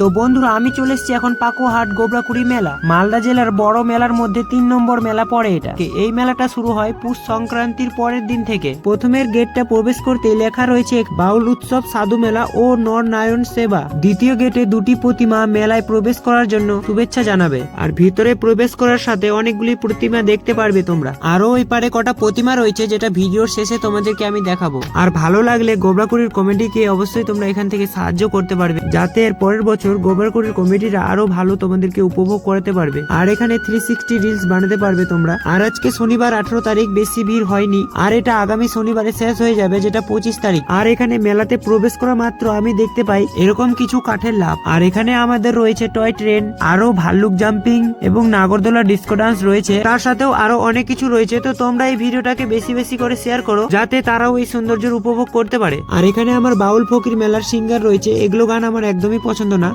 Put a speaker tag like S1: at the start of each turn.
S1: তো বন্ধুরা আমি চলে এসেছি এখন পাকুয়াহাট গোবরাকুড়ি মেলা, মালদা জেলার বড় মেলার মধ্যে 3 নম্বর মেলা পড়ে এটা। এই মেলাটা শুরু হয় পুষ সংক্রান্তির পরের দিন থেকে। প্রথমের গেটটা প্রবেশ করতে লেখা রয়েছে বাউল উৎসব, সাধু মেলা ও নর নারায়ণ সেবা। দ্বিতীয় গেটে দুটি প্রতিমা মেলায় প্রবেশ করার জন্য শুভেচ্ছা জানাবে। আর ভিতরে প্রবেশ করার সাথে অনেকগুলি প্রতিমা দেখতে পারবে তোমরা। আরো ওই পারে কটা প্রতিমা রয়েছে যেটা ভিডিওর শেষে তোমাদেরকে আমি দেখাবো। আর ভালো লাগলে গোবরাকুড়ির কমিটিকে অবশ্যই তোমরা এখান থেকে সাহায্য করতে পারবে, যাতে এর পরের বছর গোবরাকুড়ির কমিটিরা আরো ভালো তোমাদেরকে উপভোগ করতে পারবে। আর এখানে 360 রিলস বানাতে পারবে তোমরা। আর আজকে শনিবার 18 তারিখ, বেশি ভিড় হয়নি। আর এটা আগামী শনিবারে শেষ হয়ে যাবে, যেটা 25 তারিখ। আর এখানে মেলাতে প্রবেশ করা মাত্র আমি দেখতে পাই এরকম কিছু কাঠের লাভ। আর এখানে আমাদের রয়েছে টয় ট্রেন, আরো ভাল্লুক জাম্পিং এবং নাগরদোলা ডিস্কো ডান্স রয়েছে। তার সাথেও আরো অনেক কিছু রয়েছে। তো তোমরা এই ভিডিওটাকে বেশি বেশি করে শেয়ার করো, যাতে তারাও এই সৌন্দর্যের উপভোগ করতে পারে। আর এখানে আমার বাউল ফকির মেলার সিঙ্গার রয়েছে, এগুলো গান আমার একদমই পছন্দ না।